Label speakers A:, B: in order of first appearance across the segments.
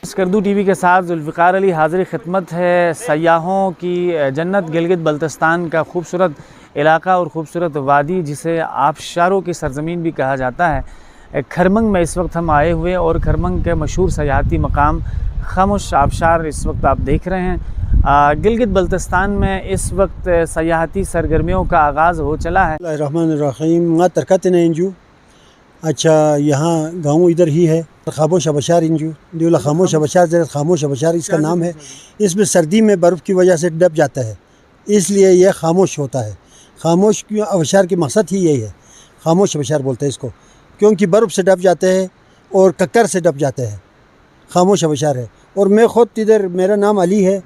A: Skardu T V کے ساتھ ذوالفقار علی حاضر خدمت ہے۔ سیاحوں کی جنت گلگت بلتستان کا خوبصورت علاقہ اور خوبصورت وادی، جسے آبشاروں کی سرزمین بھی کہا جاتا ہے، کھرمنگ میں اس وقت ہم آئے ہوئے، اور کھرمنگ کے مشہور سیاحتی مقام خاموش آبشار اس وقت آپ دیکھ رہے ہیں۔ گلگت بلتستان میں اس وقت سیاحتی سرگرمیوں کا آغاز ہو چلا ہے۔
B: بسم اللہ الرحمن الرحیم۔ ترکت انجو اچھا یہاں گاؤں ادھر ہی ہے، خاموش آبشار انجو دیولا خاموش آبشار خاموش آبشار اس کا نام ہے۔ اس میں سردی میں برف کی وجہ سے ڈب جاتا ہے، اس لیے یہ خاموش ہوتا ہے۔ خاموش آبشار کی مقصد ہی یہی ہے، خاموش آبشار بولتے ہیں اس کو، کیونکہ برف سے ڈب جاتے ہیں اور ککر سے ڈب جاتے ہیں، خاموش آبشار ہے۔ اور میں خود ادھر، میرا نام علی ہے۔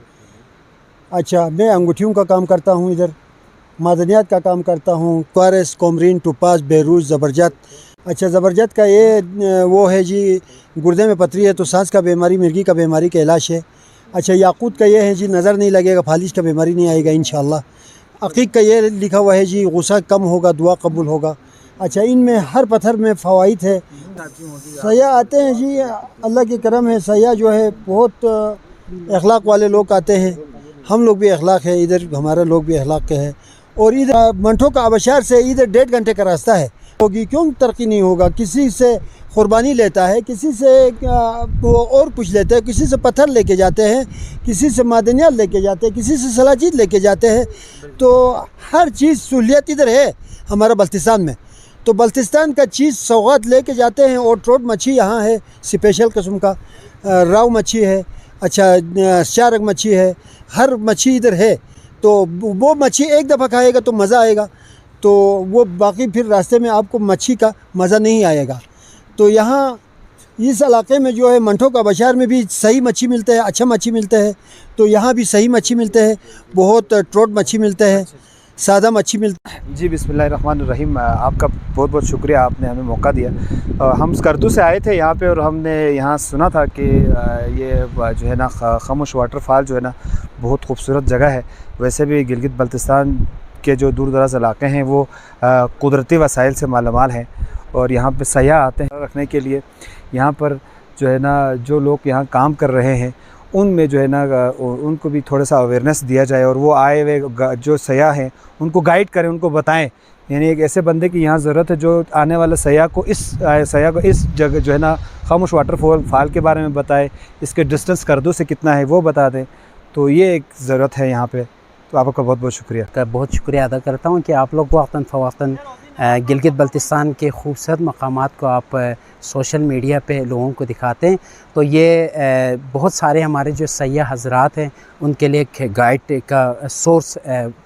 B: اچھا میں انگوٹھیوں کا کام کرتا ہوں، ادھر معدنیات کا کام کرتا ہوں، کوارس، کومرین، ٹوپاز، بیروز، زبرجد۔ اچھا زبرجد کا یہ وہ ہے جی، گردے میں پتھری ہے تو سانس کا بیماری، مرگی کا بیماری کا علاج ہے۔ اچھا یاقوت کا یہ ہے جی، نظر نہیں لگے گا، فالش کا بیماری نہیں آئے گا انشاءاللہ۔ عقیق کا یہ لکھا ہوا ہے جی، غصہ کم ہوگا، دعا قبول ہوگا۔ اچھا ان میں ہر پتھر میں فوائد ہے۔ سیاح آتے ہیں جی، اللہ کے کرم ہے، سیاح جو ہے بہت اخلاق والے لوگ آتے ہیں، ہم لوگ بھی اخلاق ہے، ادھر ہمارا لوگ بھی اخلاق کے ہیں۔ اور ادھر منٹھوں کا آبشار سے ادھر 1.5 گھنٹے کا راستہ ہے۔ ہوگی کیوں ترقی نہیں ہوگا؟ کسی سے قربانی لیتا ہے، کسی سے اور کچھ لیتے ہیں، کسی سے پتھر لے کے جاتے ہیں، کسی سے معدنیات لے کے جاتے ہیں، کسی سے سلاجید لے کے جاتے ہیں۔ تو ہر چیز سہولیت ادھر ہے ہمارا بلتستان میں۔ تو بلتستان کا چیز سوغات لے کے جاتے ہیں۔ اور ٹروٹ مچھی یہاں ہے، اسپیشل قسم کا راؤ مچھی ہے، اچھا شارک مچھی ہے، ہر مچھی ادھر ہے۔ تو وہ مچھی ایک دفعہ کھائے گا تو مزہ آئے گا، تو وہ باقی پھر راستے میں آپ کو مچھی کا مزہ نہیں آئے گا۔ تو یہاں اس علاقے میں جو ہے منٹھوں کا آبشار میں بھی صحیح مچھی ملتے ہیں، اچھا مچھی ملتے ہیں۔ تو یہاں بھی صحیح مچھی ملتے ہیں، بہت ٹروٹ مچھی ملتے ہیں، سادہ مچھی ملتے ہیں۔
C: جی بسم اللہ الرحمن الرحیم۔ آپ کا بہت بہت شکریہ، آپ نے ہمیں موقع دیا۔ ہم اسکردو سے آئے تھے یہاں پہ، اور ہم نے یہاں سنا تھا کہ یہ جو ہے نا خاموش واٹر فال جو ہے نا بہت خوبصورت جگہ ہے۔ ویسے بھی گلگت بلتستان کے جو دور دراز علاقے ہیں وہ قدرتی وسائل سے مالا مال ہیں، اور یہاں پہ سیاح آتے ہیں رکھنے کے لیے۔ یہاں پر جو ہے نا جو لوگ یہاں کام کر رہے ہیں ان میں جو ہے نا ان کو بھی تھوڑا سا اویئرنیس دیا جائے، اور وہ آئے ہوئے جو سیاح ہیں ان کو گائیڈ کریں، ان کو بتائیں، یعنی ایک ایسے بندے کی یہاں ضرورت ہے جو آنے والے سیاح کو اس جگہ جو ہے نا خاموش واٹر فال کے بارے میں بتائے، اس کے ڈسٹنس اسکردو سے کتنا ہے وہ بتا دیں۔ تو یہ ایک ضرورت ہے یہاں پہ۔ تو آپ کا بہت بہت شکریہ۔
D: بہت شکریہ ادا کرتا ہوں کہ آپ لوگ وقتاً فوقتاً گلگت بلتستان کے خوبصورت مقامات کو آپ سوشل میڈیا پہ لوگوں کو دکھاتے ہیں۔ تو یہ بہت سارے ہمارے جو سیاح حضرات ہیں ان کے لیے ایک گائیڈ کا سورس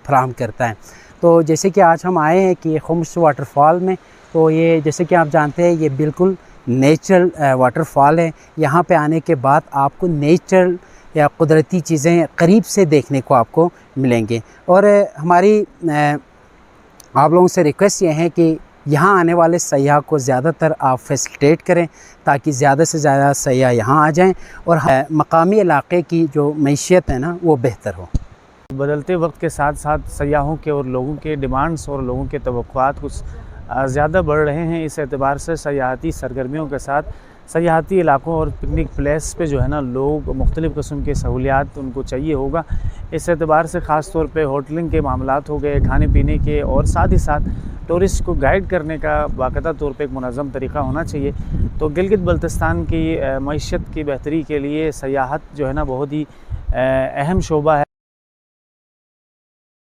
D: فراہم کرتا ہے۔ تو جیسے کہ آج ہم آئے ہیں کہ خاموش واٹر فال میں، تو یہ جیسے کہ آپ جانتے ہیں یہ بالکل نیچرل واٹر فال ہے۔ یہاں پہ آنے کے بعد آپ کو نیچرل یا قدرتی چیزیں قریب سے دیکھنے کو آپ کو ملیں گے۔ اور ہماری آپ لوگوں سے ریکویسٹ یہ ہے کہ یہاں آنے والے سیاح کو زیادہ تر آپ فیسیلیٹیٹ کریں، تاکہ زیادہ سے زیادہ سیاح یہاں آ جائیں اور مقامی علاقے کی جو معیشت ہے نا وہ بہتر ہو۔
A: بدلتے وقت کے ساتھ ساتھ سیاحوں کے اور لوگوں کے ڈیمانڈز اور لوگوں کے توقعات کچھ زیادہ بڑھ رہے ہیں۔ اس اعتبار سے سیاحتی سرگرمیوں کے ساتھ سیاحتی علاقوں اور پکنک پلیس پہ جو ہے نا لوگ مختلف قسم کے سہولیات ان کو چاہیے ہوگا۔ اس اعتبار سے خاص طور پہ ہوٹلنگ کے معاملات ہو گئے، کھانے پینے کے، اور ساتھ ہی ساتھ ٹورسٹ کو گائیڈ کرنے کا باقاعدہ طور پہ ایک منظم طریقہ ہونا چاہیے۔ تو گلگت بلتستان کی معیشت کی بہتری کے لیے سیاحت جو ہے نا بہت ہی اہم شعبہ ہے۔